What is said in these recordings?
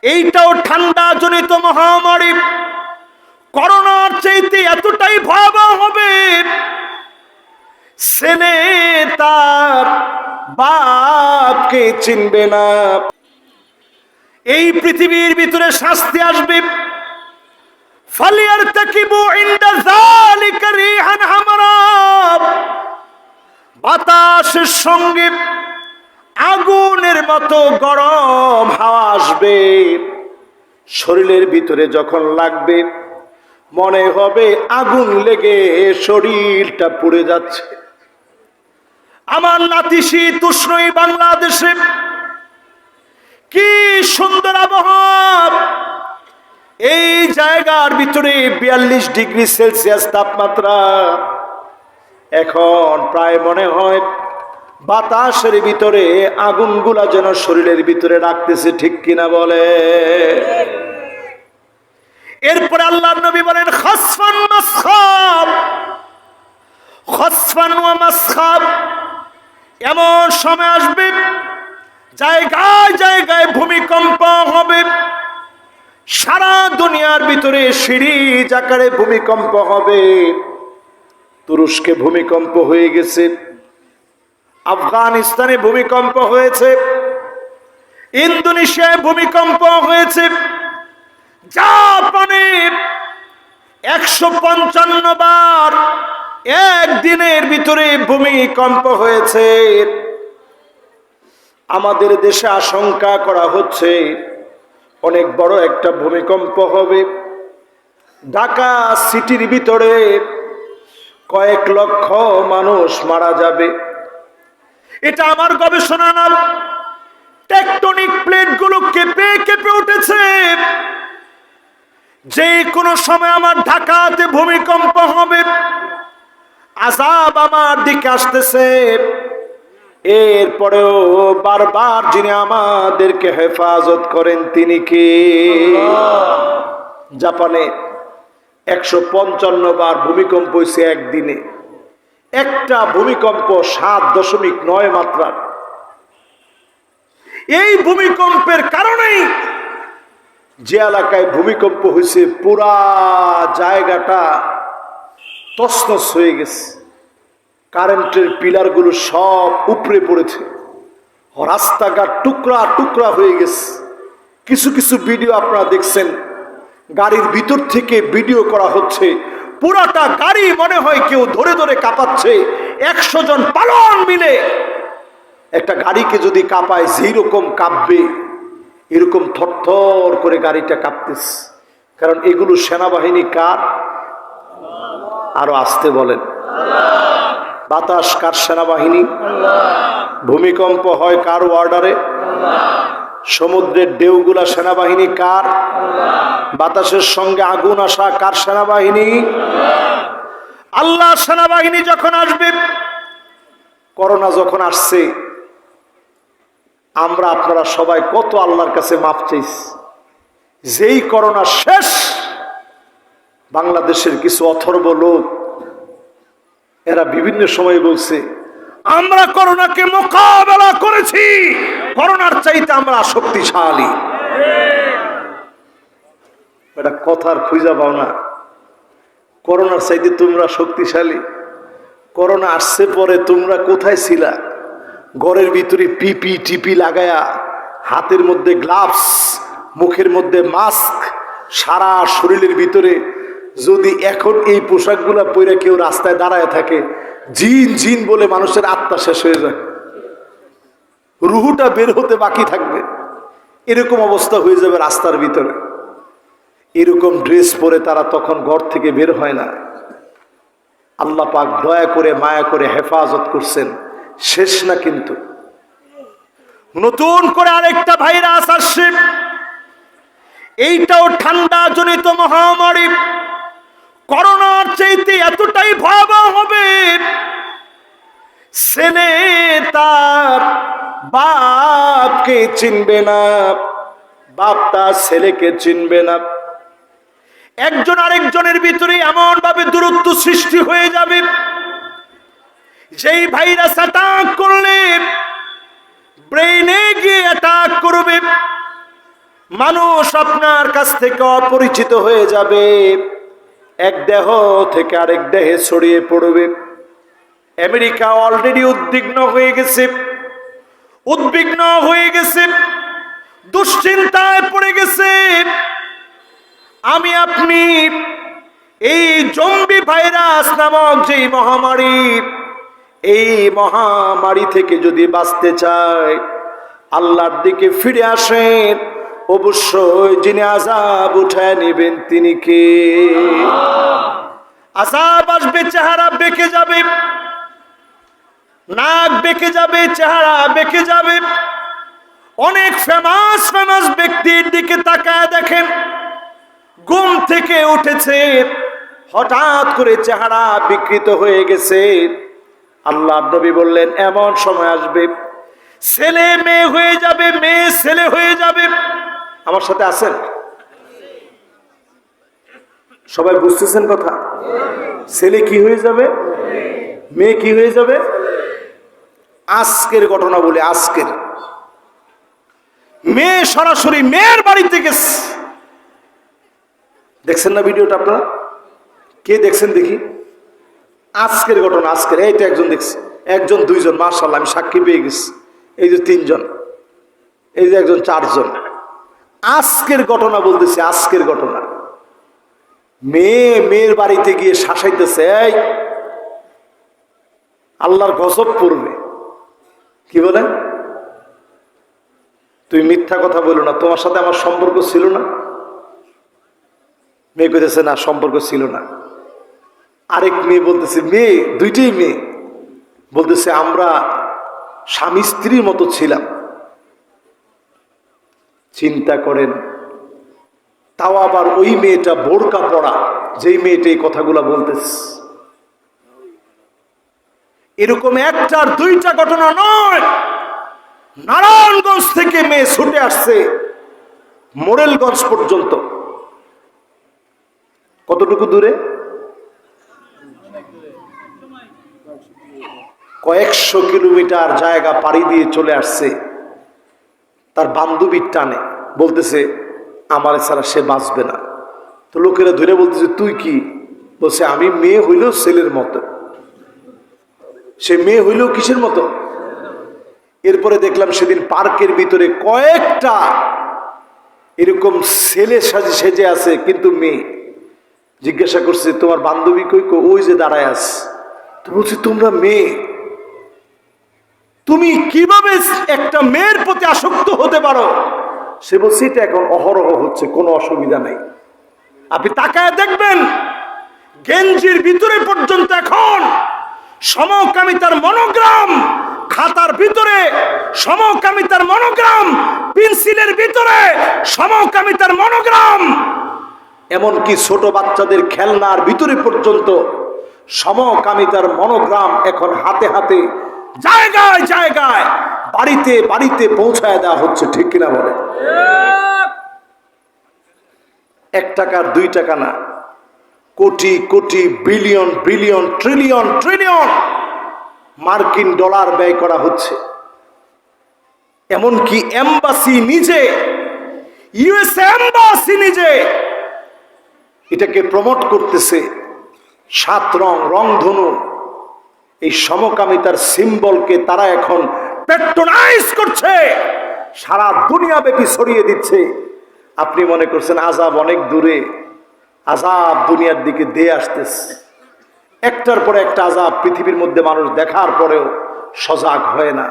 এইটাও ঠান্ডা জনিত মহামারী। করোনার চাইতে এতটাই ভয়াবহ হবে, ছেলে তার বাপকে চিনবে না। এই পৃথিবীর ভিতরে শাস্তি আসবে। ফালিয়ারতাকিবু ইনদা যালিকা রিহান হামারা, বাতাসের সঙ্গে আগুনের মতো গরম হাওয়া আসবে। শরীরের ভিতরে যখন লাগবে মনে হবে আগুন লেগে শরীরটা পুড়ে যাচ্ছে। আমার নাতিশীত উষ্ণই বাংলাদেশে কি সুন্দর আবহাওয়া। এই জায়গার ভিতরে 42 ডিগ্রি সেলসিয়াস তাপমাত্রা। এখন প্রায় মনে হয় বাতাসের ভিতরে আগুনগুলা যেন শরীরের ভিতরে রাখতেছে, ঠিক কিনা বলে? এরপরে আল্লাহর নবী বলেন খাসফান মাসখাব, খাসফান ওয়া মাসখাব। এমন সময় আসবে জায়গায় জায়গায় ভূমিকম্প হবে। সারা দুনিয়ার ভিতরে সিরিজ আকারে ভূমিকম্প হবে। তুরস্কে ভূমিকম্প হয়ে গেছে, আফগানিস্তানে ভূমিকম্প হয়েছে, ইন্দোনেশিয়ায় ভূমিকম্প হয়েছে, জাপানে 155 বার একদিনের ভিতরে ভূমিকম্প হয়েছে। আমাদের দেশে আশঙ্কা করা হচ্ছে অনেক বড় একটা ভূমিকম্প হবে। ঢাকা সিটির ভিতরে কয়েক লক্ষ মানুষ মারা যাবে। এটা আমার গবেষণা না, টেকটনিক প্লেটগুলো কেঁপে কেঁপে উঠেছে। যে কোনো সময় আমার ঢাকাতে ভূমিকম্প হবে, আযাব আমার দিকে আসতেছে। এরপরেও বারবার যিনি আমাদেরকে হেফাজত করেন তিনি কি? জাপানে 155 বার ভূমিকম্প হয়েছে একদিনে। একটা ভূমিকম্প 7.9 মাত্রার। এই ভূমিকম্পের কারণেই যে এলাকায় ভূমিকম্প হয়েছে পুরা জায়গাটা তছনছ হয়ে গেছে। কারেন্টের পিলারগুলো সব উপড়ে পড়েছে, রাস্তাঘাট টুকরা টুকরা হয়ে গেছে। কিছু কিছু ভিডিও আপনারা দেখছেন, গাড়ির ভিতর থেকে ভিডিও করা হচ্ছে। পুরাটা গাড়ি মনে হয় কেউ ধরে ধরে কাঁপাচ্ছে। 100 জন পালন মিলে একটা গাড়িকে যদি কাঁপায় যেরকম কাঁপবে, এরকম থরথর করে গাড়িটা কাঁপতেছে। কারণ এগুলো সেনাবাহিনী কার? আরো আসতে বলেন। বাতাস কার? সেনাবাহিনী। ভূমিকম্প হয় কার অর্ডারে? সমুদ্রের ঢেউগুলা সেনাবাহিনী কার? বাতাসের সঙ্গে আগুন আসা কার? সেনাবাহিনী। আল্লাহ সেনাবাহিনী যখন আসবে, করোনা যখন আসছে, আমরা আপনারা সবাই কত আল্লাহর কাছে মাফ চাইছি। যেই করোনা শেষ, বাংলাদেশের কিছু অথর্ব লোক এরা বিভিন্ন সময় বলছে আমরা করোনাকে মোকাবেলা করেছি, করোনার চাইতে আমরা শক্তিশালী। এটা কথার খুঁজা পাও না। করোনার চাইতে তোমরা শক্তিশালী। করোনা আসছে পরে তোমরা কোথায় ছিলা? ঘরের ভিতরে পিপি টিপি লাগায়া, হাতের মধ্যে গ্লাভস, মুখের মধ্যে মাস্ক, সারা শরীরের ভিতরে। যদি এখন এই পোশাকগুলা পরে কেউ রাস্তায় দাঁড়ায় থাকে, জিন জিন বলে মানুষের আত্মা শেষ হয়ে যায়, রুহুটা বের হতে বাকি থাকবে। এরকম অবস্থা হয়ে যাবে রাস্তার ভিতরে। এরকম ড্রেস পরে তারা তখন ঘর থেকে বের হয় না। আল্লাহ পাক দয়া করে মায়া করে হেফাজত করছেন। শেষ না, কিন্তু নতুন করে আরেকটা ভাইরাস আসছে। এইটাও ঠান্ডা জনিত মহামারী। করোনার চাইতে এতটাই ভয়াবহ হবে, ছেলে তার বাপকে চিনবে না, বাপ তার ছেলেকে চিনবে না। একজন আরেকজনের ভিতরে এমন ভাবে দূরত্ব সৃষ্টি হয়ে যাবে, যেই ভাইরাস অ্যাটাক করলে ব্রেইনে গিয়ে অ্যাটাক করবে, মানুষ আপনার কাছ থেকে অপরিচিত হয়ে যাবে, এক দেহ থেকে আরেক দেহে ছড়িয়ে পড়বে। আমেরিকা অলরেডি উদ্বিগ্ন হয়ে গেছে, দুশ্চিন্তায় পড়ে গেছে। আমি আপনি এই জম্বি ভাইরাস নামক যে মহামারী থেকে যদি বাঁচতে চায়, আল্লাহর দিকে ফিরে আসেন। অবশ্যই যিনি আযাব উঠায় নেবেন তিনি কে? আযাব আসবে, চেহারা বেঁকে যাবে, নাক বেঁকে যাবে, চেহারা বেঁকে যাবে। অনেক ফেমাস ব্যক্তির দিকে তাকায় দেখেন, ঘুম থেকে উঠেছে, হঠাৎ করে চেহারা বিকৃত হয়ে গেছে। আল্লাহর নবী বললেন, এমন সময় আসবে ছেলে মেয়ে হয়ে যাবে, মেয়ে ছেলে হয়ে যাবে। আমার সাথে আছেন? সবাই বুঝতেছেন কথা? ছেলে কি হয়ে যাবে, মেয়ে কি হয়ে যাবে? আজকের ঘটনা বলে, আজকের মেয়ে সরাসরি মেয়ের বাড়িতে গেছে। দেখছেন না ভিডিওটা আপনারা? কে দেখছেন দেখি? আজকের ঘটনা, আজকের। এইটা একজন দেখছে, একজন, দুইজন, মাশাআল্লাহ, আমি সাক্ষী পেয়ে গেছি। এই যে তিনজন, এই যে একজন, চারজন। আজকের ঘটনা বলতেছে, আজকের ঘটনা। মেয়ের বাড়িতে গিয়ে শাসাইতেছে, এই আল্লাহর গজব পড়বে। কি বলেন? তুই মিথ্যা কথা বলো না, তোমার সাথে আমার সম্পর্ক ছিল না। মেয়ে কইতেছে, না, সম্পর্ক ছিল না। আরেক মেয়ে বলতেছে, মেয়ে, দুইটাই মেয়ে বলতেছে, আমরা স্বামী স্ত্রীর মতো ছিলাম। চিন্তা করেন, তাও আবার ওই মেয়েটা বোরকা পরা, যেই মেয়েটা এই কথাগুলা বলতেছে। এরকম একটার দুইটা ঘটনা নয়, নারায়ণগঞ্জ থেকে মেয়ে ছুটে আসছে মোরেলগঞ্জ পর্যন্ত। কতটুকু দূরে? কয়েকশো কিলোমিটার জায়গা পাড়ি দিয়ে চলে আসছে তার বান্ধবীর টানে। বলতেছে, আমার ছাড়া সে বাঁচবে না। তো লোকেরা ধরে বলতেছে, তুই কি? বলছে, আমি মেয়ে হইলেও ছেলের মতো। সে মেয়ে হইলেও কিসের মতো? এরপরে দেখলাম সেদিন পার্কের ভিতরে কয়েকটা এরকম ছেলে সেজে আছে, কিন্তু মেয়ে। জিজ্ঞাসা করছে, তোমার বান্ধবী কই? ওই যে দাঁড়ায় আছে। তো বলছি, তোমরা মেয়ে, তুমি কিভাবে একটা মেয়ের প্রতি আসক্ত হতে পারো? সে বলছে, এটা এখন অহরহ হচ্ছে, কোনো অসুবিধা নেই। আপনি তাকায় দেখবেন, গেঞ্জির ভিতরে পর্যন্ত এখন সমকামিতার মনোগ্রাম, খাতার ভিতরে সমকামিতার মনোগ্রাম, পেন্সিলের ভিতরে সমকামিতার মনোগ্রাম, এমনকি ছোট বাচ্চাদের খেলনার ভিতরে পর্যন্ত সমকামিতার মনোগ্রাম এখন হাতে হাতে, জায়গায় জায়গায়, বাড়িতে বাড়িতে পৌঁছায় দেওয়া হচ্ছে। ঠিক কিনা বলে? 1 টাকা 2 টাকা না, crore crore, billion billion, trillion trillion মার্কিন ডলার ব্যয় করা হচ্ছে। এমনকি এম্বাসি নিজে, ইউএস এম্বাসি নিজে এটাকে প্রমোট করতেছে। 7 রং, রংধনু, এই সমকামিতার সিম্বলকে তারা এখন পেট্রোনাইজ করছে, সারা দুনিয়া ব্যাপী ছড়িয়ে দিচ্ছে। আপনি মনে করছেন আযাব অনেক দূরে? আযাব দুনিয়ার দিকে দিয়ে আসতেছে। একটার পরে একটা আযাব পৃথিবীর মধ্যে মানুষ দেখার পরেও সজাগ হয় না।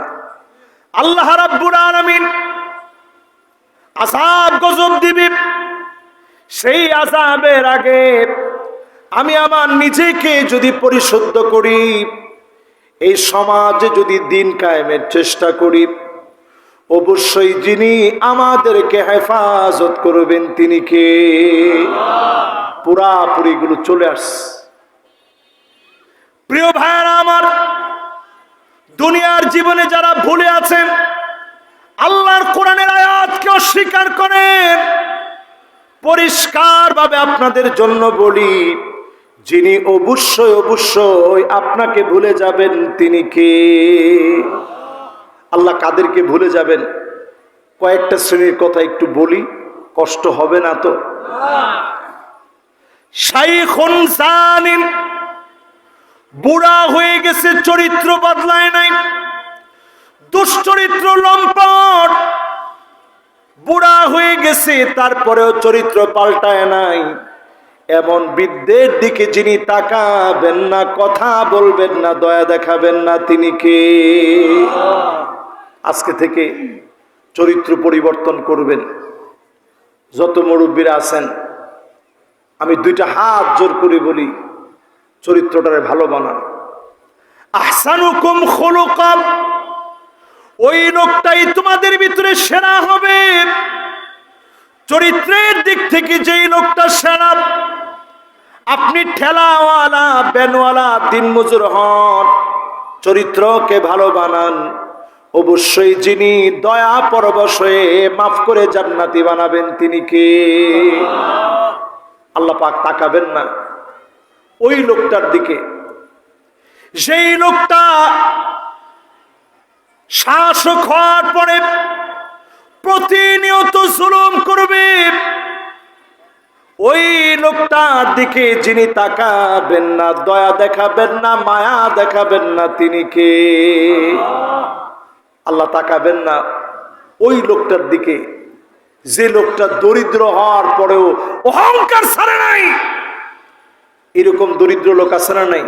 আল্লাহ রাব্বুল আলামিন আযাব গজব দিবে। সেই আযাবের আগে আমি আমার নিজেকে যদি পরিশুদ্ধ করি, এই সমাজে যদি দিন কায়েমের চেষ্টা করি, অবশ্যই যিনি আমাদেরকে হেফাজত করবেন তিনি কে? পুরাপুরি গুলো চলে আসছে। প্রিয় ভাইরা আমার, দুনিয়ার জীবনে যারা ভুলে আছেন, আল্লাহর কোরআনের আয়াতকে অস্বীকার করেন, পরিষ্কার ভাবে আপনাদের জন্য বলি, যিনি অবশ্যই অবশ্যই আপনাকে ভুলে যাবেন তিনি কে? আল্লাহ কাদেরকে ভুলে যাবেন? কয়েকটা শ্রেণীর কথা একটু বলি, কষ্ট হবে না তো? শাইখুন জানিন, বুড়া হয়ে গেছে, চরিত্র বদলায় নাই, দুশ্চরিত্র লম্পট, বুড়া হয়ে গেছে তারপরেও চরিত্র পাল্টায় নাই, এমন বৃদ্ধের দিকে যিনি তাকাবেন না, কথা বলবেন না, দয়া দেখাবেন না, তিনি কে? আজকে থেকে চরিত্র পরিবর্তন করবেন। যত মুরব্বীরা আছেন, আমি দুইটা হাত জোর করে বলি, চরিত্রটারে ভালো বানান। আহসানুকুম খুলুকাম, ওই লোকটাই তোমাদের ভিতরে সেরা হবে। চরিত্রের দিক থেকে যেই লোকটা সেরা, আপনি ঠেলাওয়ালা, ব্যানওয়ালা, দিনমজুর হন, চরিত্রকে ভালো বানান, অবশ্যই যিনি দয়া পরবশ হয়ে মাফ করে জান্নাতি বানাবেন, তিনি কে? আল্লাহ পাক তাকাবেন না ওই লোকটার দিকে, যেই লোকটা শাসক হওয়ার পরে প্রতিনিয়ত জুলুম করবে। ওই লোকটার দিকে যিনি তাকাবেন না, দয়া দেখাবেন না, মায়া দেখাবেন না, তিনি কে? আল্লাহ তাকাবেন না ওই লোকটার দিকে, যে লোকটা দরিদ্র হওয়ার পরেও অহংকার ছাড়ে নাই। এরকম দরিদ্র লোক আছে না নাই?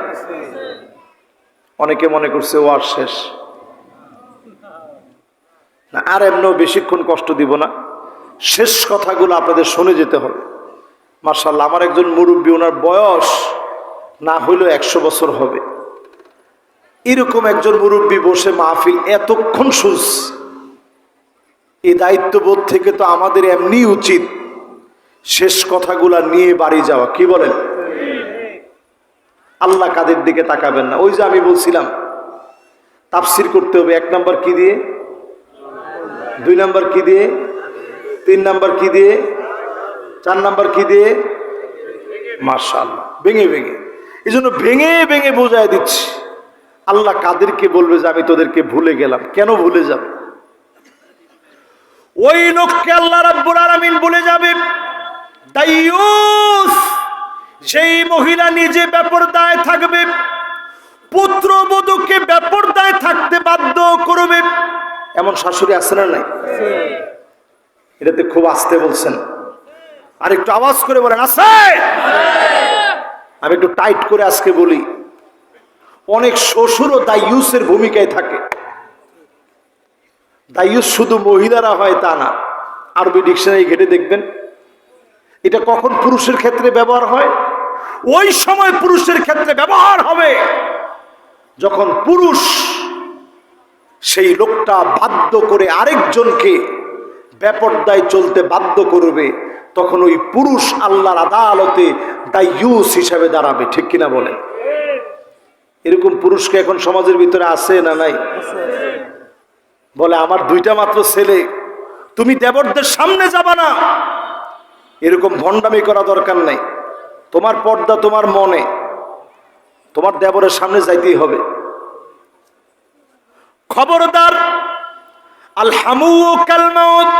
অনেকে মনে করছে ও আর শেষ না, আর এমনও বেশিক্ষণ কষ্ট দিব না, শেষ কথাগুলো আপনাদের শুনে যেতে হবে। মাশাআল্লাহ, আমার একজন মুরব্বী, ওনার বয়স না হইলেও 100 বছর হবে, এরকম একজন মুরব্বী বসে মাহফিল এতক্ষণ শুনস। এই দায়িত্ববোধ থেকে তো আমাদের এমনি উচিত শেষ কথাগুলা নিয়ে বাড়ি যাওয়া, কি বলেন? আল্লাহ কাদের দিকে তাকাবেন না। ওই যে আমি বলছিলাম তাফসির করতে হবে, 1 নাম্বার কি দিয়ে, 2 নাম্বার কি দিয়ে, 3 নাম্বার কি দিয়ে, 4 নাম্বার কি দিয়ে? মাশাআল্লাহ, ভেঙে ভেঙে। এই জন্য ভেঙে ভেঙে বোঝায় দিচ্ছি। আল্লাহ কাদেরকে বলবে যে আমি তোদেরকে ভুলে গেলাম? কেন ভুলে যাবে? ওই লোককে আল্লাহ রাব্বুল আলামিন বলে যাবে দাইয়ুস, সেই মহিলা নিজে বেপরদায় থাকবে, পুত্রবধূকে বেপরদায় থাকতে বাধ্য করবে। এমন শাশুড়ি আছে না নাই? এটাতে খুব আস্তে বলছেন, আর একটু আওয়াজ করে বলেন আছে। আমি একটু টাইট করে আজকে বলি, অনেক শ্বশুরও দাইয়ুসের ভূমিকায় থাকে। দাইয়ুস শুধু মহিলারা হয় তা না, আরবি ডিকশনারি ঘেটে দেখবেন এটা কখন পুরুষের ক্ষেত্রে ব্যবহার হয়। ওই সময় পুরুষের ক্ষেত্রে ব্যবহার হবে যখন পুরুষ সেই লোকটা বাধ্য করে আরেকজনকে বেপরদায় চলতে বাধ্য করবে, তখন ওই পুরুষ আল্লাহর আদালতে দাইয়ুস হিসাবে দাঁড়াবে, ঠিক কিনা বলেন? এরকম পুরুষকে এখন সমাজের ভিতরে আছে না নাই? বলে আমার 2টা মাত্র ছেলে, তুমি দেবরদের সামনে যাবা না। এরকম ভণ্ডামি করা দরকার নাই। তোমার পর্দা তোমার মনে, তোমার দেবরের সামনে যাইতেই হবে। খবরদার, আল হামু কাল মাউত,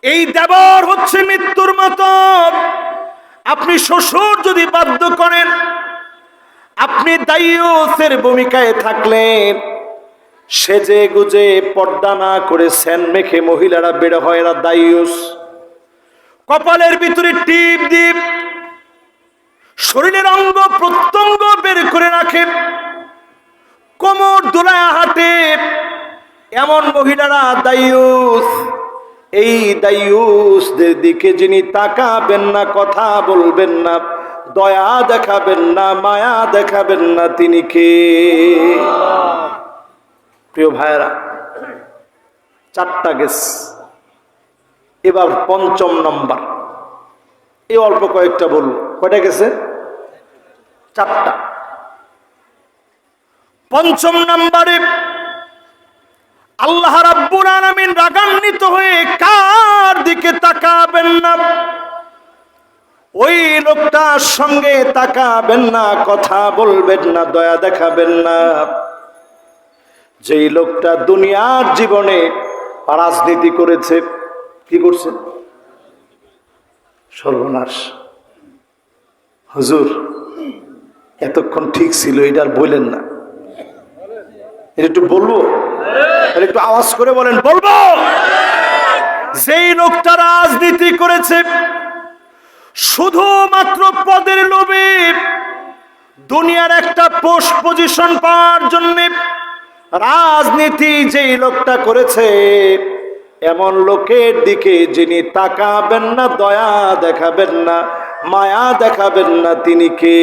এই দেবর হচ্ছে মৃত্যুর মতো। আপনি শ্বশুর যদি বাধ্য করেন, আপনি দাইয়ুসের ভূমিকায় থাকলেন, সেজে গুজে পর্দা না করে সেন মেখে মহিলারা বের হয়, এরা দাইয়ুস। কপালের ভিতরে টিপ দ্বীপ, শরীরের অঙ্গ প্রত্যঙ্গ বের করে রাখে, কোমর দোলায় হাঁটে, এমন মহিলারা দাইয়ুস। এই দাইয়ুসদের দিকে যিনি তাকাবেন না, কথা বলবেন না, দয়া দেখাবেন না, মায়া দেখাবেন না, তিনি কে? প্রিয় ভাইরা, 4টা গেস, এবার 5ম নম্বর। এই অল্প কয়েকটা বলবো। কয়টা গেছে? 4টা। 5ম নম্বরে আল্লাহ রাব্বুল আলামিন রাগান্বিত হয়ে কার দিকে তাকাবেন না? ওই লোকটার সঙ্গে তাকাবেন না, কথা বলবেন না, দয়া দেখাবেন না, যেই লোকটা দুনিয়ার জীবনে রাজনীতি করেছে। কি করছে? সর্বনাশ। হুজুর এতক্ষণ ঠিক ছিল, এটা আর বললেন না, এটা একটু বলবো? একটু আওয়াজ করে বলেন, বলবো। যেই লোকটা রাজনীতি করেছে শুধুমাত্র পদের লোভে, দুনিয়ার একটা পোস্ট পজিশন পাওয়ার জন্য রাজনীতি যেই লোকটা করেছে, এমন লোকের দিকে যিনি তাকাবেন না, দয়া দেখাবেন না, মায়া দেখাবেন না, তিনি কে?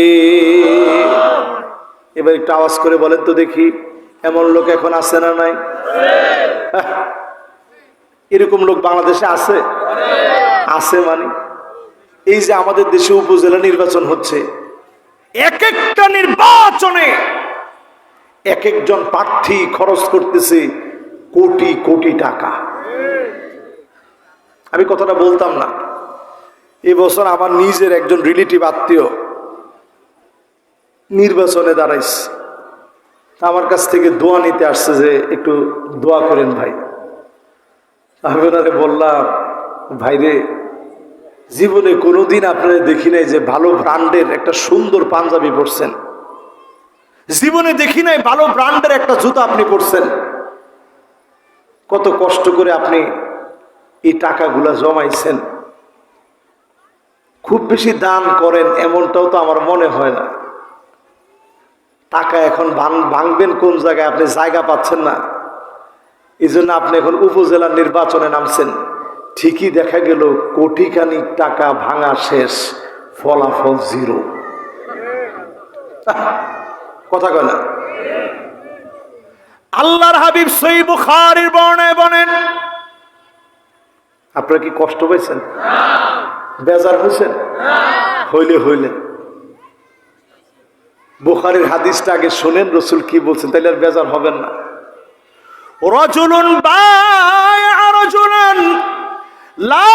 এবার একটু আওয়াজ করে বলেন তো দেখি, এমন লোক এখন আছে না নাই? এরকম লোক বাংলাদেশে আছে? আছে মানে এই যে আমাদের দেশে উপজেলা নির্বাচন হচ্ছে, এক একটা নির্বাচনে এক একজন প্রার্থী খরচ করতেছে কোটি কোটি টাকা। আমি কথাটা বলতাম না, এবছর আমার নিজের একজন রিলেটিভ আত্মীয় নির্বাচনে দাঁড়াইছে, আমার কাছ থেকে দোয়া নিতে আসছে যে একটু দোয়া করেন ভাই। আমি ওনারে বললাম, ভাইরে জীবনে কোনোদিন আপনারা দেখি নাই যে ভালো ব্র্যান্ডের একটা সুন্দর পাঞ্জাবি পরছেন, জীবনে দেখি নাই ভালো ব্র্যান্ডের একটা জুতা আপনি পরছেন। কত কষ্ট করে আপনি এই টাকাগুলা জমাইছেন, খুব বেশি দান করেন এমনটাও তো আমার মনে হয় না। টাকা এখন ভাঙবেন কোন জায়গায়, আপনি জায়গা পাচ্ছেন না, এই জন্য আপনি এখন উপজেলা নির্বাচনে নামছেন। ঠিকই দেখা গেল কোটিখানিক টাকা ভাঙা শেষ, ফলাফল জিরো। কথা কয় না? আল্লাহর হাবিব সহিহ বুখারীর বর্ণনায় বলেন, আপনারা কি কষ্ট পাইছেন? বেজার হয়েছেন? হইলে বুখারীর হাদিসটা আগে শোনেন, রাসূল কি বলছেন, তাইলে আর বেজার হবেন না। রাজুলুন বায়আ রাজুলান লা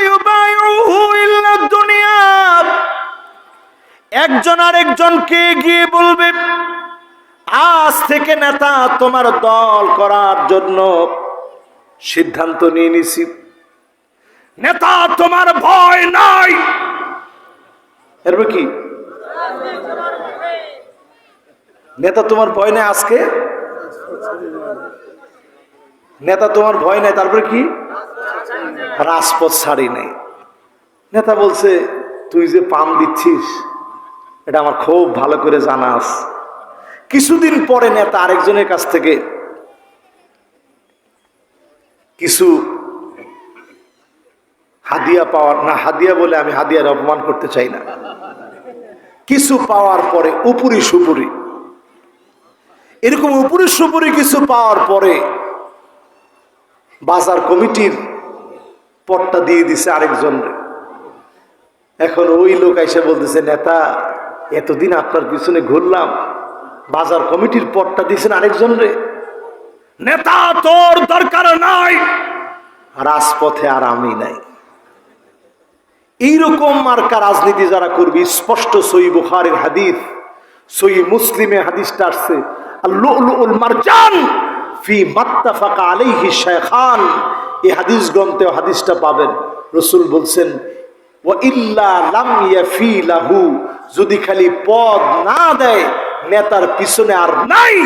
ইউবাইউহু ইল্লা দুনিয়া। একজন আরেকজনকে গিয়ে বলবে, আজ থেকে নেতা তোমার দল করার জন্য সিদ্ধান্ত নিয়ে নিছি, নেতা তোমার ভয় নাই। এরপর কি? নেতা তোমার ভয় নাই, আজকে নেতা তোমার ভয় নাই, তারপরে কি? রাজপথ ছাড়ি নাই। নেতা বলছে, তুই যে পাম দিচ্ছিস এটা আমার খুব ভালো করে জানা আছে। কিছুদিন পরে নেতা আরেকজনের কাছ থেকে কিছু হাদিয়া পাওয়ার, না হাদিয়া বলে আমি হাদিয়ার অপমান করতে চাই না, কিছু পাওয়ার পরে উপরি সুপুরি, এরকম উপরি সুপুরি কিছু পাওয়ার পরে বাজার কমিটির পদটা দিয়ে দিছে আরেকজন। এখন ওই লোক এসে বলতেছে, নেতা এতদিন আপনার পিছনে ঘুরলাম, বাজার কমিটির পদটা দিয়েছেন আরেকজন রে। নেতা তোর দরকার নাই, রাজপথে আর আমি নাই। এইরকম মার্কা রাজনীতি যারা করবে, স্পষ্ট সহিহ বুখারীর হাদিস, সহিহ মুসলিমে হাদিসটা আসছে, আল-লু'লুউল মারজান ফি মাত্তাফাকা আলাইহি শাইখান। এই হাদিস গ্রন্থে হাদিসটা পাবেন। রাসূল বলছেন, ওয়া ইল্লা লাম ইয়াফি লাহু, যদি খালি পদ না দেয় নেতার পিছনে আর নাই।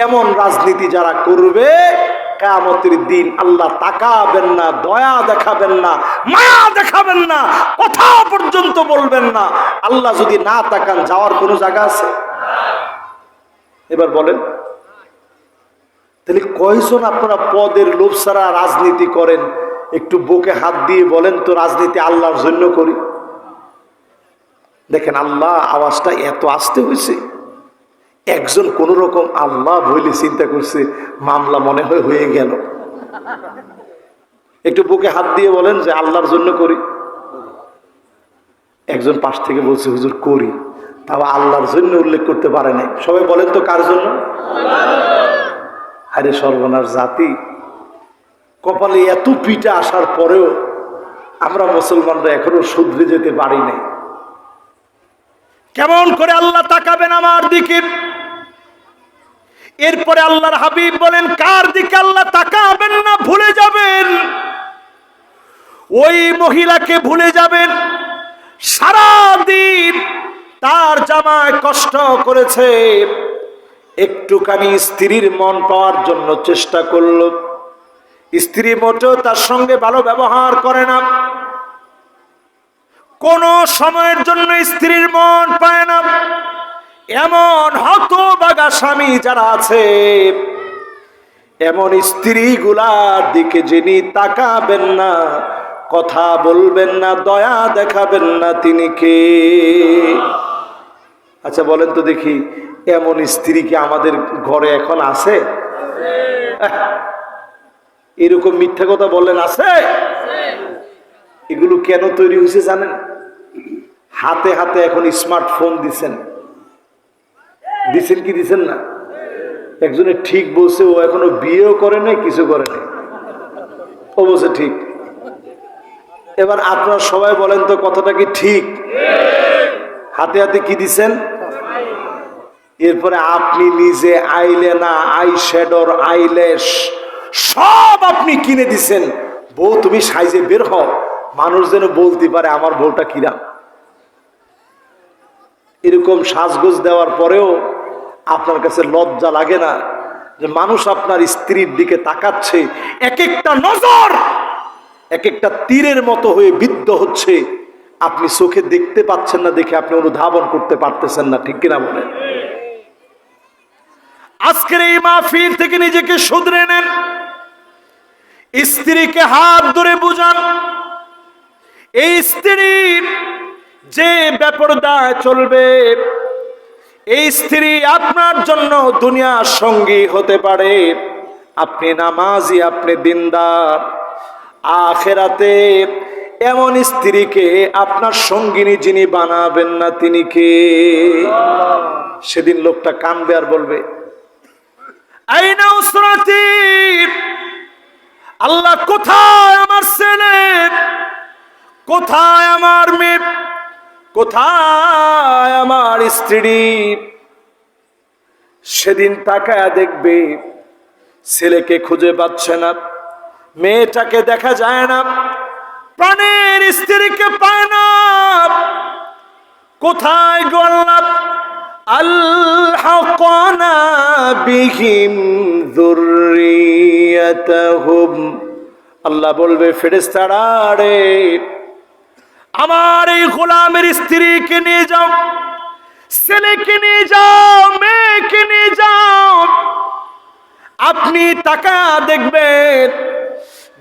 এমন রাজনীতি যারা করবে, কিয়ামতের দিন আল্লাহ তাকাবেন না, দয়া দেখাবেন না, মায়া দেখাবেন না, কথা পর্যন্ত বলবেন না। আল্লাহ যদি না তাকান, যাওয়ার কোনো জায়গা আছে? এবার বলেন, তাহলে কয়জন আপনারা পদের লোভ ছাড়া রাজনীতি করেন? একটু বুকে হাত দিয়ে বলেন তো, রাজনীতি আল্লাহর জন্য করি। দেখেন আল্লাহ আওয়াজটা এত আস্তে হয়েছে, একজন কোন রকম আল্লাহ বলে চিন্তা করছে, মামলা মনে হয় হয়ে গেল। একটু বুকে হাত দিয়ে বলেন যে আল্লাহর জন্য করি। একজন পাশ থেকে বলছে, হুজুর করি, তাও আল্লাহর জন্য উল্লেখ করতে পারে নাই। সবাই বলেন তো কার জন্য? আরে সর্বনাশ জাতি, কপালে এত পিঠা আসার পরেও আমরা মুসলমানরা এখনো শুধরে যেতে পারি নাই। কেমন করে আল্লাহ তাকাবেন আমার দিকে? এরপরে আল্লাহর হাবিব বলেন, কার দিকে আল্লাহ তাকাবেন না, ভুলে যাবেন? ওই মহিলাকে ভুলে যাবেন সারাদিন তার জামায় কষ্ট করেছে, একটুখানি স্ত্রীর মন পাওয়ার জন্য চেষ্টা করল। স্ত্রী মোটেও তার সঙ্গে ভালো ব্যবহার করে না, কোন সময়ের জন্য স্ত্রীর মন পায় না। এমন হতভাগা স্বামী যারা আছে, এমন স্ত্রীগুলার দিকে যিনি তাকাবেন না, কথা বলবেন না, দয়া দেখাবেন না, তিনি কে? আচ্ছা বলেন তো দেখি, এমন স্ত্রী কি আমাদের ঘরে এখন আছে? এরকম মিথ্যা কথা বললেন আছে? এগুলো কেন তৈরি হয়েছে জানেন? হাতে হাতে এখন স্মার্টফোন দিছেন কি দিছেন না? একজনে ঠিক বলছে, ও এখনো বিয়েও করে নাই, কিছু করে নাই, ও বলছে ঠিক। এবার আপনারা সবাই বলেন তো কথাটা কি ঠিক? হাতে হাতে কি দিছেন? এরপরে আপনি নিজে আইলেনা, আই শ্যাডোর, আইল্যাশ সব আপনি কিনে দিছেন। বউ তুমি সাইজে বের হও, মানুষ যেন বলতে পারে আমার বউটা কিরাম। এরকম সাজগোজ দেওয়ার পরেও আপনার কাছে লজ্জা লাগে না যে মানুষ আপনার স্ত্রীর দিকে তাকাচ্ছে, এক একটা নজর এক একটা তীরের মতো হয়ে বিদ্ধ হচ্ছে, আপনি চোখে দেখতে পাচ্ছেন না দেখে আপনি অনুধাবন করতে পারতেছেন না, ঠিক কিনা বলেন? আজকের এই মাহফিল থেকে নিজেকে শুধরে নেন, স্ত্রীকে হাত ধরে বুঝান। এই স্ত্রী যে বেপরদায় চলবে, এই স্ত্রী আপনার জন্য দুনিয়ার সঙ্গী হতে পারে। আপনি নামাজি, আপনি দিনদার, আখেরাতে এমন স্ত্রীকে আপনার সঙ্গিনী যিনি বানাবেন না, তিনি কে? সেদিন লোকটা কানবে আর বলবে, আইনা উসরাতি, আল্লাহ কোথায় আমার ছেলে, কোথায় আমার মেয়ে, কোথায় আমার স্ত্রী? সেদিন তাকায়া দেখবে ছেলেকে খুঁজে পাচ্ছে না, মেয়েটাকে দেখা যায় না, প্রাণের স্ত্রীকে পায় না। কোথায় গো আল্লাহ? আলহাকনা বিহিম যুররিয়াতাহুম, আল্লাহ বলবে ফেরেশতারা, রে আমার এই গোলামের স্ত্রীকে নিয়ে যাও, ছেলেকে নিয়ে যাও, মেয়েকে নিয়ে যাও। আপনি তাকা দেখবেন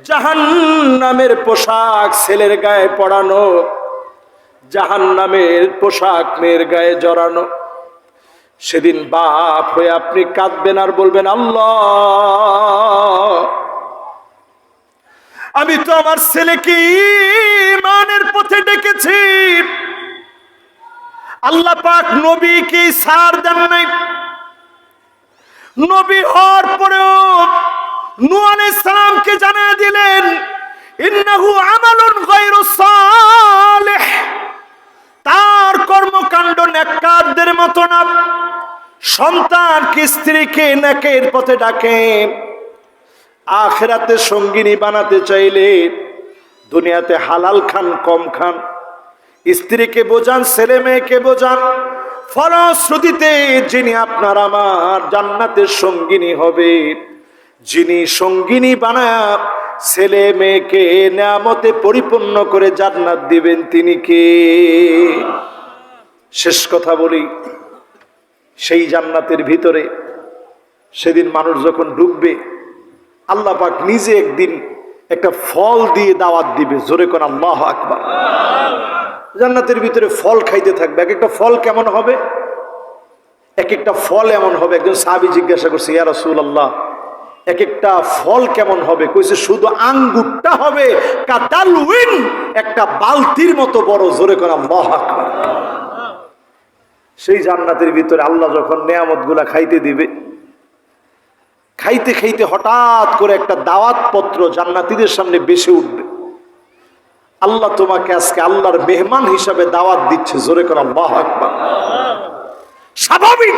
জাহান্নামের পোশাক ছেলের গায়ে পরানো, জাহান্নামের পোশাক মেয়ের গায়ে জড়ানো। সেদিন বাপ হয়ে আপনি কাঁদবেন আর বলবেন, আল্লাহ আমি তো আমার ছেলেকে ঈমানের পথে ডেকেছি, আল্লাহ পাক নবীকে ছাড় দেন নাই। নবী হওয়ার পরেও নূহ আলাইহিস সালামকে জানিয়ে দিলেন, ইন্নাহু আমালুন গায়রু সালিহ, তার কর্মকাণ্ড নেককারদের মতো না। সন্তানকে, স্ত্রীকে নেকের পথে ডাকে। আখিরাতে সঙ্গিনী বানাতে চাইলে দুনিয়াতে হালাল খান, কম খান। স্ত্রীকে বোঝান, ছেলে মেয়েকে বোঝান, ফলশ্রুতিতে যিনি আপনার আমার জান্নাতের সঙ্গিনী হবে, যিনি সঙ্গিনী বানায় ছেলে মেয়েকে নিয়ামতে পরিপূর্ণ করে জান্নাত দিবেন, তিনি কে? শেষ কথা বলি, সেই জান্নাতের ভিতরে সেদিন মানুষ যখন ঢুকবে, আল্লাহ পাক নিজে একদিন একটা ফল দিয়ে দাওয়াত দিবে। জোরে কোন আল্লাহু আকবার। জান্নাতের ভিতরে ফল খাইতে থাকবে। এক একটা ফল কেমন হবে? এক একটা ফল এমন হবে, একজন সাহাবী জিজ্ঞাসা করছে, ইয়া রাসূলুল্লাহ এক একটা ফল কেমন হবে? কইছে শুধু আঙ্গুরটা হবে কাদালউইন, একটা বালতির মতো বড়। জোরে কোন আল্লাহু আকবার। সেই জান্নাতের ভিতরে আল্লাহ যখন নেয়ামতগুলা খাইতে দিবে, খাইতে খাইতে হঠাৎ করে একটা দাওয়াত পত্র জান্নাতীদের সামনে বেশি উঠবে। আল্লাহ তোমাকে আজকে আল্লাহর মেহমান হিসাবে দাওয়াত দিচ্ছে। জোরে করে আল্লাহু আকবার। স্বাভাবিক,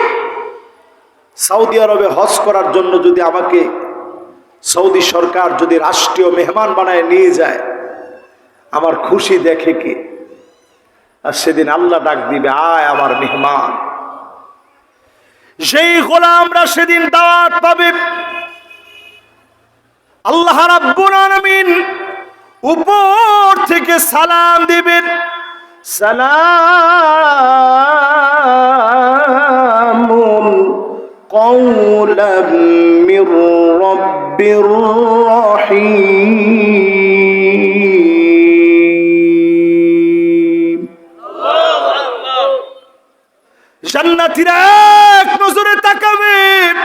সৌদি আরবে হজ করার জন্য যদি আমাকে সৌদি সরকার যদি রাষ্ট্রীয় মেহমান বানায় নিয়ে যায়, আমার খুশি দেখে কে? আর সেদিন আল্লাহ ডাক দিবে, আয় আমার মেহমান। সেই গোলামরা সেদিন দাওয়াত পাবে। আল্লাহ রাব্বুল আলামিন উপর থেকে সালাম দিবেন, সালামুন কওলাম মির রাব্বির রহিম। জান্নাতীরা এক নজরে তাকাবেন,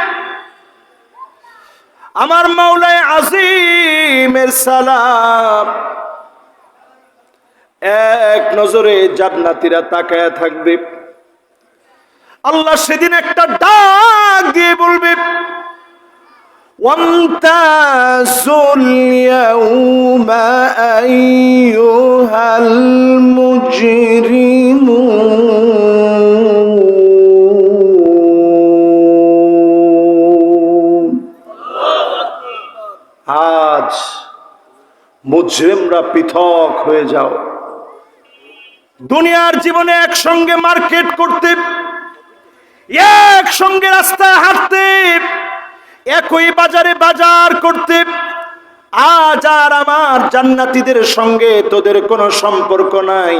আমার মাওলায়ে আজিমের সালাম। এক নজরে জান্নাতীরা তাকায়া থাকবে। আল্লাহ সেদিন একটা ডাক দিয়ে বলবে, ওয়ামতাজুল ইয়াউমা আইয়ুহাল মুজরিমুন। আজ মুজরিমরা পৃথক হয়ে যাও। দুনিয়ার জীবনে একসঙ্গে মার্কেট করতে, একসঙ্গে রাস্তায় হাঁটতে, একই বাজারে বাজার করতে, আজ আর আমার জান্নাতীদের সঙ্গে তোদের কোনো সম্পর্ক নাই।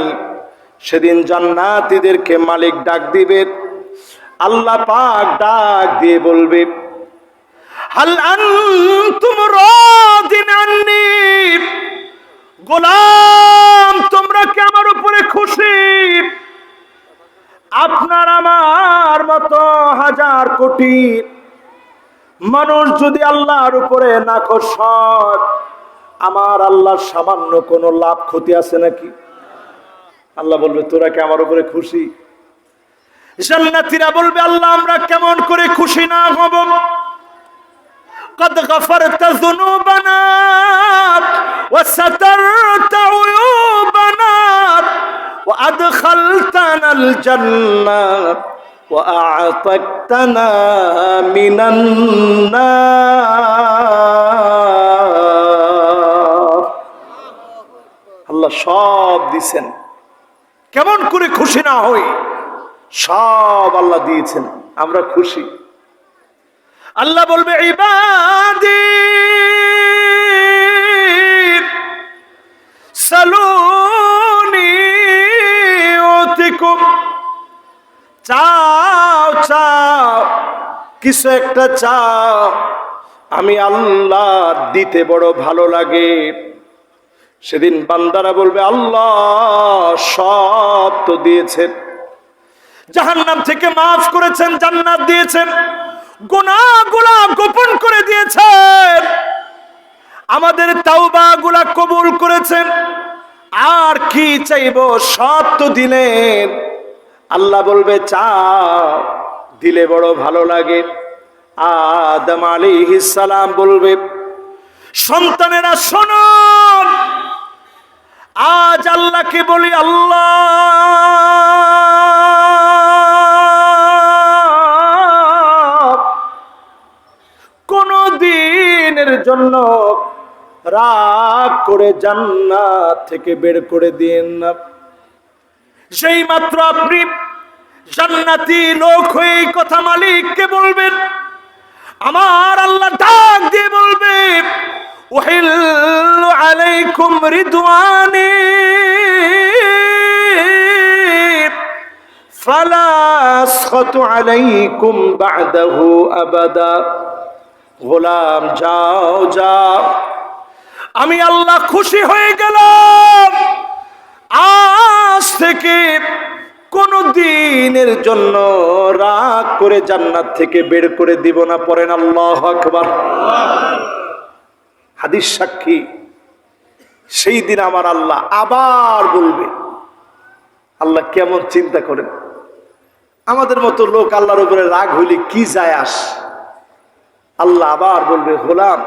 সেদিন জান্নাতীদেরকে মালিক ডাক দিবে, আল্লাহ পাক ডাক দিয়ে বলবে, হাল আনতুম রাদিন আন্নী, গোলাম তোমরা কি আমার উপরে খুশি? আপনার আমার মতো হাজার কোটি মানুষ যদি আল্লাহর উপরে নাখোশ হয়, আমার আল্লাহর সামান্য কোনো লাভ ক্ষতি আছে নাকি? আল্লাহ বলবে, তোরা কি আমার উপরে খুশি? জান্নাতীরা বলবে, আল্লাহ আমরা কেমন করে খুশি না হব? قد غفرت ذنوبنا وسترت عيوبنا وأدخلتنا الجنة وأعتقتنا من النار। আল্লাহ সব দিয়েছেন, কেমন করে খুশি না হই? সব আল্লাহ দিয়েছেন, আমরা খুশি। আল্লাহ বলবে, ইবাদি সালুনি উতিকুম, চাও চাও, কিছু একটা চাও, আমি আল্লাহ দিতে বড় ভালো লাগে। সেদিন বান্দারা বলবে, আল্লাহ সব তো দিয়েছেন, জাহান্নাম থেকে মাফ করেছেন, জান্নাত দিয়েছেন, গুনাহগুলা গোপন করে দিয়েছেন, আমাদের তাওবাগুলা কবুল করেছেন, আর কি চাইবো? সব তো দিলেন। আল্লাহ বলবে, চাও, দিলে বড় ভালো লাগে। আদম আলাইহিস সালাম বলবে, সন্তানেরা শোনো, আজ আল্লাহকে বলি, আল্লাহ জন্য রাগ করে জান্নাত থেকে বের করে দিন না। সেই মাত্র আপনি জান্নাতি লোক হয়ে কথা মালিককে বলবেন, আমার আল্লাহ ডাক দিয়ে বলবে, উহিল্লু আলাইকুম রিদওয়ানি ফালা আসখাতু আলাইকুম বা'দাহু আবাদা। গোলাম যাও যাও, আমি আল্লাহ খুশি হয়ে গেলাম, আজ থেকে কোনো দিনের জন্য রাগ করে জান্নাত থেকে বের করে দিব না। পড়েন আল্লাহু আকবার। হাদিস সাক্ষী, সেই দিন আমার আল্লাহ আবার বলবে। আল্লাহ কেমন চিন্তা করেন, আমাদের মতো লোক আল্লাহর উপরে রাগ হইলে কি যায় আস। আল্লাহ আবার বলবে, গোলাম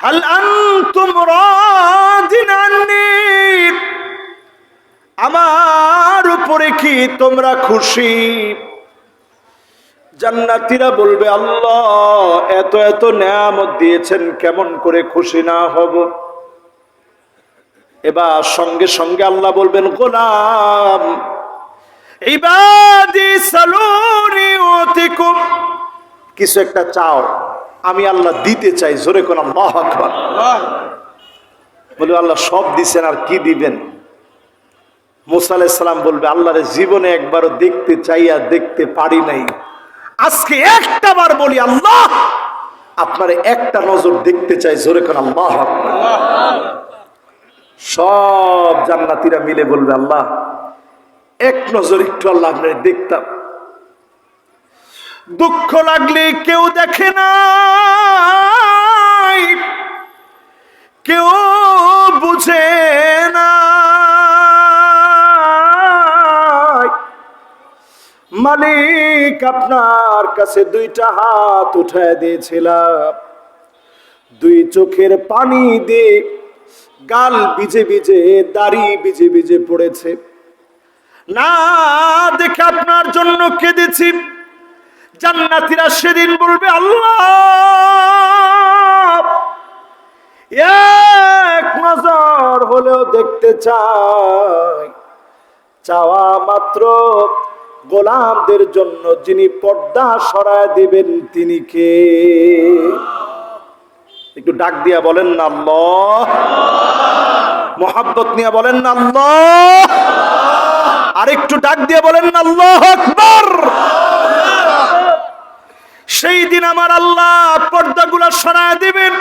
হাল আনতুম রাদিন আন্নী, আমার উপরে কি তোমরা খুশি? জান্নাতীরা বলবে, আল্লাহ এত এত নেয়ামত দিয়েছেন, কেমন করে খুশি না হব? এবার সঙ্গে সঙ্গে আল্লাহ বলবেন, গোলাম ইবাদি সালুনি উতিকুম, কিছু একটা চাও, আমি আল্লাহ দিতে চাই। জোরে কোন আল্লাহু আকবার। বলে আল্লাহ সব দিছেন, আর কি দিবেন? মুসা আলাইহিস সালাম বলবে, আল্লাহর জীবনে একবারও দেখতে চাইয়া দেখতে পারি নাই, আজকে একটা বার বলি আল্লাহ আপনার একটা নজর দেখতে চাই। জোরে কোন আল্লাহু আকবার। সব জান্নাতীরা মিলে বলবে, আল্লাহ এক নজর একটু আল্লাহ আপনার দেখতাম। দুঃখ লাগলে কেউ দেখে না, কেউ বুঝে না, মালিক আপনার কাছে দুইটা হাত উঠায় দিয়েছিলাম, দুই চোখের পানি দিয়ে গাল ভিজে ভিজে, দাড়ি ভিজে ভিজে পড়েছে, না দেখে আপনার জন্য কেঁদেছি। জান্নাতীরা সেদিন বলবে, আল্লাহ এক নজর হলেও দেখতে চাই। চাওয়া মাত্র গোলামদের জন্য যিনি পর্দা সরায় দিবেন তিনি কে? একটু ডাক দিয়া বলেন না আল্লাহ, মোহাব্বত নিয়ে বলেন না আল্লাহ, আর একটু ডাক দিয়ে বলেন না আল্লাহু আকবার। সেই দিন আমার আল্লাহ পর্দাগুলো সরায় দিবেন।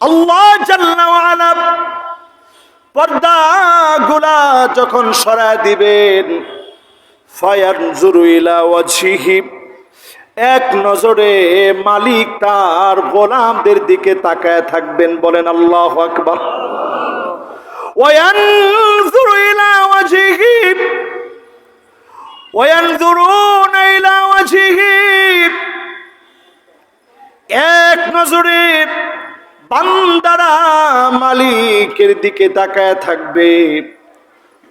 আল্লাহ জাল্লা ওয়া আলা পর্দাগুলা যখন সরায় দিবেন, ফায়ানজুরু ইলা ওয়াজহিহি, এক নজরে মালিক তার গোলামদের দিকে তাকায় থাকবেন। বলেন আল্লাহু আকবার। ওয়ায়ানজুরু ইলা ওয়াজহিহি ওয়ায়ানজুরুনা ইলা ওয়াজহিহি, এক নজরে বান্দারা মালিকের দিকে তাকায় থাকবে।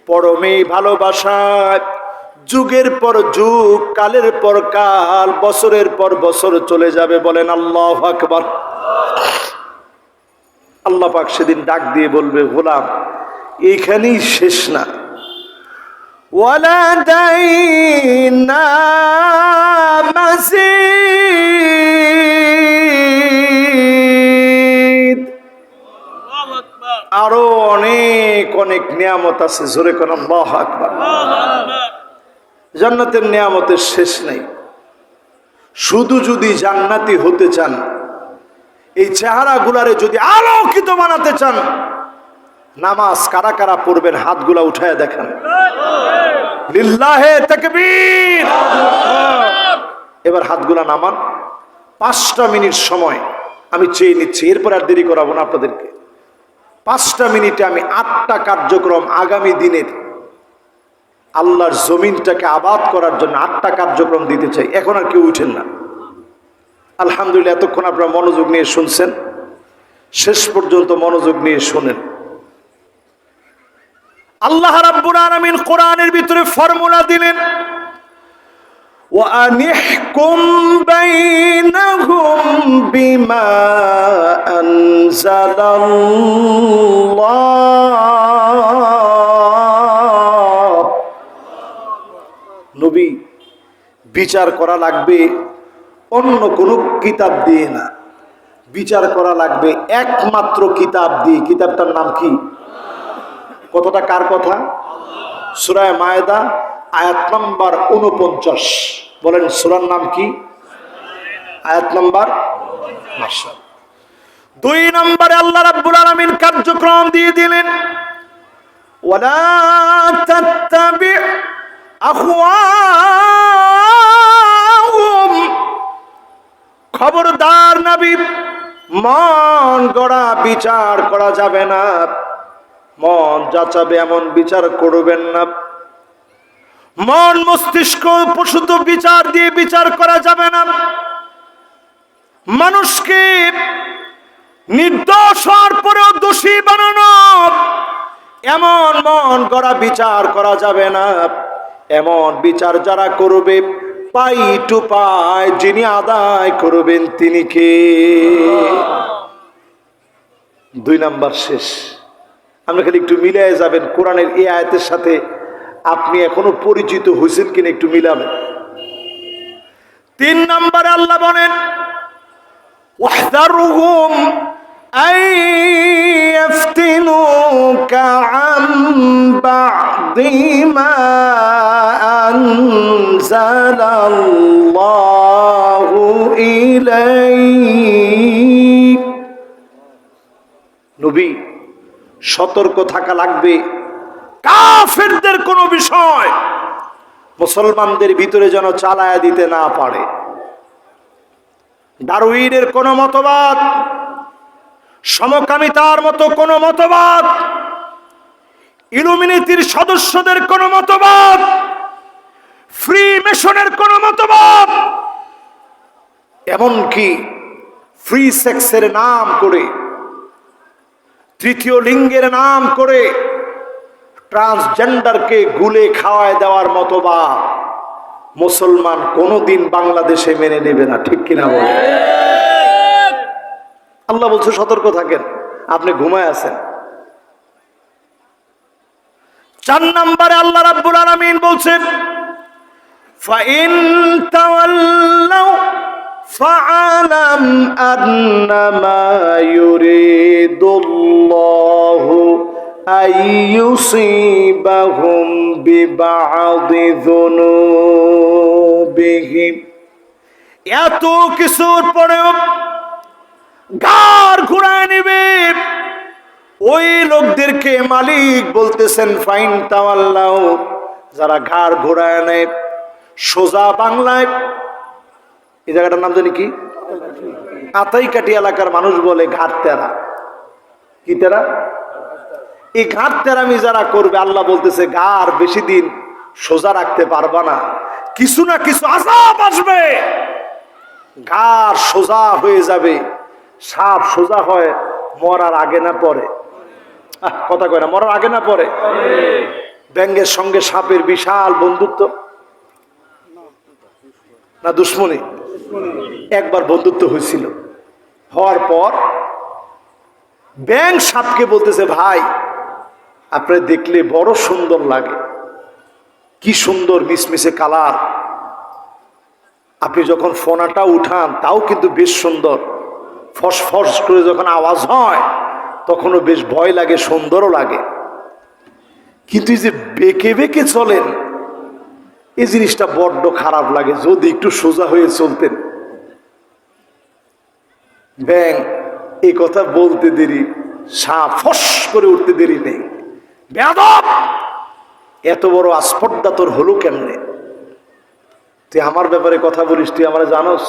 পরমে ভালোবাসায় যুগের পর যুগ, কালের পর কাল, বছরের পর বছর চলে যাবে। বলেন আল্লাহু আকবার। আল্লাহ পাক সেদিন ডাক দিয়ে বলবে, গোলাম এইখানেই শেষ না, ওয়ালাদাইনা মাজিদ, আরো অনেক অনেক নিয়ামত আছে। জোরে কোন আল্লাহু আকবার। জান্নাতের নিয়ামতের শেষ নেই। শুধু যদি জান্নাতি হতে চান, এই চেহারা গুলারে যদি আলোকিত বানাতে চান, নামাজ কারা কারা পড়বেন হাতগুলা উঠায় দেখেন। লিল্লাহে তাকবীর। এবার হাতগুলা নামান। 5টা মিনিট সময় আমি চেয়ে নিচ্ছি, এরপর আর দেরি করাবো না আপনাদেরকে। 5টা মিনিটে আমি 8টা কার্যক্রম আগামী দিনের আল্লাহর জমিনটাকে আবাদ করার জন্য 8টা কার্যক্রম দিতে চাই। এখন আর কেউ উঠেন না। আলহামদুলিল্লাহ, এতক্ষণ আপনারা মনোযোগ নিয়ে শুনছেন, শেষ পর্যন্ত মনোযোগ নিয়ে শুনেন। আল্লাহ রাব্বুল আলামিন কোরআনের ভিতরে ফর্মুলা দিলেন, ওয়া আনিহকুম বাইনাহুম বিমা আনজালাল্লাহ। নবী, বিচার করা লাগবে অন্য কোনো কিতাব দিয়ে না, বিচার করা লাগবে একমাত্র কিতাব দিয়ে। কিতাবটার নাম কি? কথাটা কার কথা? সূরা মায়েদা আয়াত নাম্বার 49। বলেন সূরার নাম কি? আয়াত নাম্বার 2 নম্বরে আল্লাহ রাব্বুল আলামিন কার্যক্রম দিয়ে দিলেন, ওয়ালা তাত্তাবি আহওয়াহুম। খবরদার নবী, মন গড়া বিচার করা যাবে না, মন যাচাবে এমন বিচার করবেন না। মন মস্তিষ্ক প্রসূত বিচার দিয়ে বিচার করা যাবে না। মানুষকে নির্দোষ হওয়ার পরেও দোষী বানানো, এমন মন গড়া বিচার করা যাবে না। এমন বিচার যারা করবে, পাই টু পাই যিনি আদায় করবেন তিনি কে? 2 নাম্বার শেষ। আপনি খালি একটু মিলাই যাবেন কোরআনের এই আয়াতের সাথে আপনি এখনো পরিচিত হয়েছেন কিনা একটু মিলাবেন। 3 নম্বরে আল্লাহ বলেন ওয়াহদারহুম আন ইফতিনুকা আন বা'দি মা আনজালাল্লাহু ইলাইক। নবী সতর্ক থাকা লাগবে কাফেরদের কোন বিষয় মুসলমানদের ভিতরে যেন চালায়া দিতে না পারে। ডারউইনের কোন মতবাদ, সমকামিতার মতো কোন মতবাদ, ইলুমিনেটির সদস্যদের কোন মতবাদ, ফ্রি মেশনের কোন মতবাদ, এমনকি ফ্রি সেক্সের নাম করে, তৃতীয় লিঙ্গের নাম করে ট্রান্সজেন্ডারকে গুলে খাওয়ায় দেওয়ার মতবাদ মুসলমান কোনদিন বাংলাদেশে মেনে নেবে না, ঠিক কিনা বলে? আল্লাহ বলছে সতর্ক থাকেন, আপনি ঘুমায় আছেন। 4 নম্বরে আল্লাহ রাব্বুল আলামিন বলছেন ফাইন তাওয়াল্লাউ ফাআলাম আন্নামা ইউরিদুল্লাহু আইয়ুসিবাহুম বিবা'দি যুনুবিহিম। এত কিছুর পরেও ঘাড় ঘুরায় নেবে ওই লোকদেরকে মালিক বলতেছেন ফাইন তাওয়াল্লাউ, যারা ঘাড় ঘুরায় নেয়। সোজা বাংলায় এই জায়গাটার নাম জানি কি, আতাইকাটি এলাকার মানুষ বলে ঘাট তেরা। কি তেরা? এই ঘাট তেরামি যারা করবে আল্লাহ বলতেছে ঘাড় বেশি দিন সোজা রাখতে পারবা না, কিছু না কিছু আযাব আসবে, ঘাড় সোজা হয়ে যাবে। সাপ সোজা হয় মরার আগে না পরে? কথা কয় না, মরার আগে না পরে? ব্যাঙের সঙ্গে সাপের বিশাল বন্ধুত্ব না দুশ্মনী? একবার বন্ধুত্ব হয়েছিল, হওয়ার পর ব্যাঙ সাপকে বলতেছে ভাই আপনি দেখলে বড় সুন্দর লাগে, কি সুন্দর মিশমিশে কালার, আপনি যখন ফোনাটা উঠান তাও কিন্তু বেশ সুন্দর, ফস ফস করে যখন আওয়াজ হয় তখনও বেশ ভয় লাগে, সুন্দরও লাগে, কিন্তু এই যে বেঁকে বেঁকে চলেন এই জিনিসটা বড্ড খারাপ লাগে, যদি একটু সোজা হয়ে চলতেন। ব্যাঙ এই কথা বলতে দেরি, সাপ ফস করে উঠতে দেরি নেই। বেয়াদব, এত বড় আস্পর্ধা তোর হলো কেমনে? তুই আমার ব্যাপারে কথা বলিস, তুই আমরা জানোস?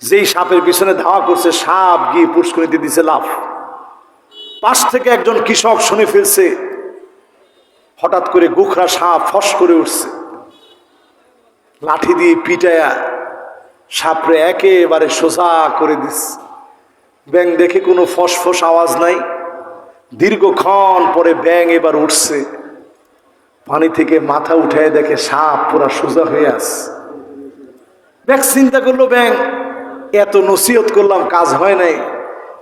যেই সাপের পিছনে ধাওয়া করছে সাপ গিয়ে পুষ্করিতে দিছে লাফ। পাশ থেকে একজন কৃষক শুনে ফেলছে, হঠাৎ করে গোখরা সাপ ফস করে উঠছে, লাঠি দিয়ে পিটায়া সাপরে একেবারে সোজা করে দিচ্ছে। ব্যাঙ দেখে কোনো ফসফস আওয়াজ নাই, দীর্ঘক্ষণ পরে ব্যাঙ এবার উঠছে, পানি থেকে মাথা উঠায় দেখে সাপ পুরা সোজা হয়ে আছে। ব্যাঙ চিন্তা করলো ব্যাঙ এত নসিহত করলাম কাজ হয় নাই,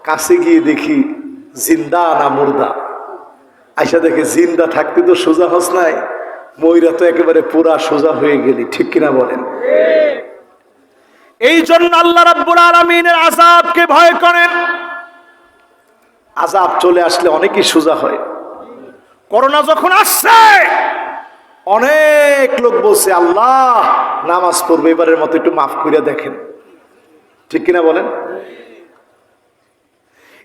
কাছে গিয়ে দেখি জিন্দা না মুর্দা। আইসা দেখে জিন্দা থাকতে তো সোজা হস নাই, ময়রা তো একেবারে পুরা সোজা হয়ে গেলি, ঠিক কিনা বলেন? এই জন্য আল্লাহ রাব্বুল আলামিনের আযাবকে ভয় করেন। আযাব চলে আসলে অনেকেই সোজা হয়। করোনা যখন আসছে অনেক লোক বলছে আল্লাহ নামাজ পড়বে এবারের মতো একটু মাফ করে দেখেন, ঠিক কিনা বলেন?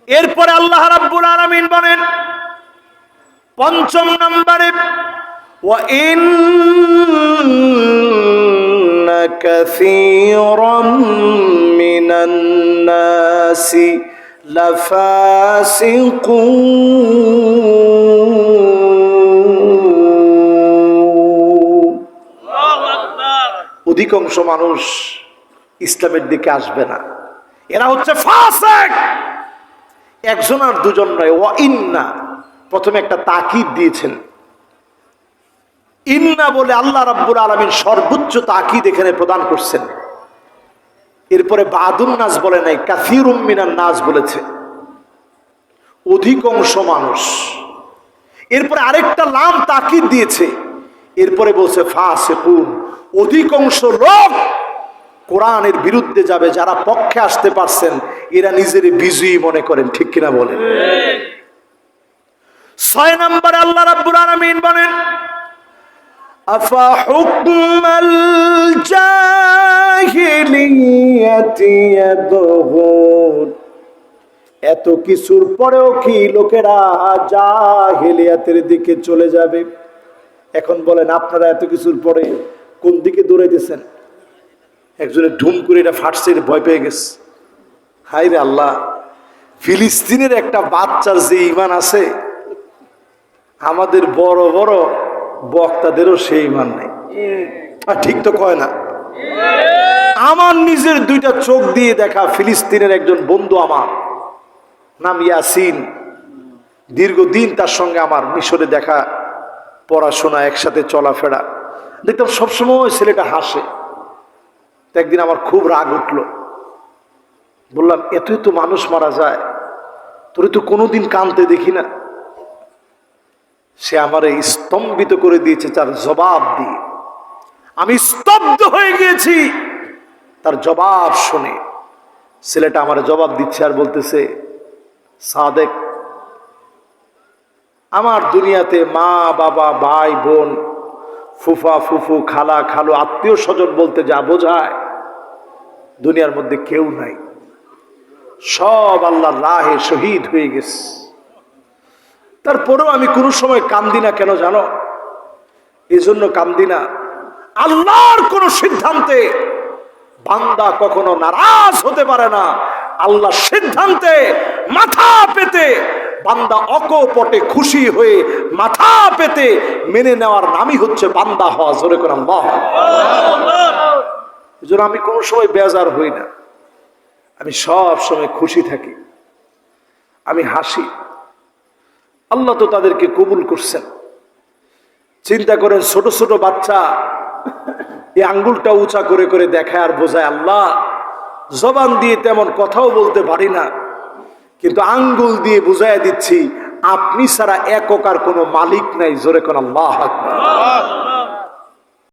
এরপরে আল্লাহ রাব্বুল আলামিন বলেন 5 নম্বরে ওয়া ইন্না কাসীরাম মিনান নাসি লাফাসিকুন। অধিকাংশ মানুষ ইসলামের দিকে আসবে না, এরা হচ্ছে ফাসিক। একজন আর দুজন নয়, ওয়া ইন্না, প্রথমে একটা তাকিদ দিয়েছেন। ইন্না বলে আল্লাহ রাব্বুল আলামিন সর্বোচ্চ তাকিদ এখানে প্রদান করছেন। এরপরে বাদুন নাস বলে নাই, কাসীরুম মিনান নাস বলেছে। অধিকাংশ মানুষ। এরপরে আরেকটা লাম তাকিদ দিয়েছে, এরপরে বলছে ফাসিকুন, অধিকাংশ লোক কোরআনের বিরুদ্ধে যাবে। যারা পক্ষে আসতে পারছেন এরা নিজের বিজয়ী মনে করেন, ঠিক কিনা বলেন? 6 নম্বরে আল্লাহ রাব্বুল আলামিন বলেন আফা হুকমাল জাহিলিয়াতি ইয়াবগুন, এত কিছুর পরেও কি লোকেরা জাহিলিয়াতের দিকে চলে যাবে? এখন বলেন আপনারা এত কিছুর পরে কোন দিকে দৌড়াইতেছেন? একজনের ঢুম করে এটা ফাটছে, ভয় পেয়ে গেছে। হায় রে আল্লাহ, ফিলিস্তিনের একটা বাচ্চার যে ঈমান আছে, আমাদের বড় বড় বক্তাদেরও সেই ঈমান নেই। ঠিক তো কয় না? আমার নিজের 2টা চোখ দিয়ে দেখা ফিলিস্তিনের একজন বন্ধু, আমার নাম ইয়াসিন, দীর্ঘদিন তার সঙ্গে আমার মিশরে দেখা, পড়াশোনা একসাথে চলাফেরা, দেখতাম সবসময় ছেলেটা হাসে। একদিন আমার খুব রাগ উঠলো, বললাম এতই তো মানুষ মারা যায়, তোরে তো কোনোদিন কাঁদতে দেখি না। সে আমারে স্তম্ভিত করে দিয়েছে তার জবাব দিয়ে। আমি স্তব্ধ হয়ে গিয়েছি তার জবাব শুনে। ছেলেটা আমার জবাব দিচ্ছে আর বলতেছে, সাদেক, আমার দুনিয়াতে মা বাবা ভাই বোন ফুফা ফুফু খালা খালু আত্মীয় স্বজন বলতে যা বোঝায় দুনিয়ার মধ্যে কেউ নাই, সব আল্লাহর রাহে শহীদ হয়ে গেছে। তারপরেও আমি কোনো সময় কান্দি না, কেন জানো? এই জন্য কান্দি না, আল্লাহর কোন সিদ্ধান্তে বান্দা কখনো নারাজ হতে পারে না। আল্লাহর সিদ্ধান্তে মাথা পেতে বান্দা অকপটে খুশি হয়ে মাথা পেতে মেনে নেওয়ার নামই হচ্ছে বান্দা হওয়া। জোরে করে আল্লাহ। এই জন্য আমি কোনো সময় বেজার হই না, আমি সব সময় খুশি থাকি, আমি হাসি। আল্লাহ তো তাদেরকে কবুল করছেন। চিন্তা করেন, ছোট ছোট বাচ্চা এই আঙ্গুলটা উঁচা করে করে দেখায় আর বোঝায় আল্লাহ। জবান দিয়ে তেমন কথাও বলতে পারি না, কিন্তু আঙ্গুল দিয়ে বুঝাইয়া দিচ্ছি আপনি ছাড়া এককার কোনো মালিক নাই। জোরে কোন আল্লাহু আকবার।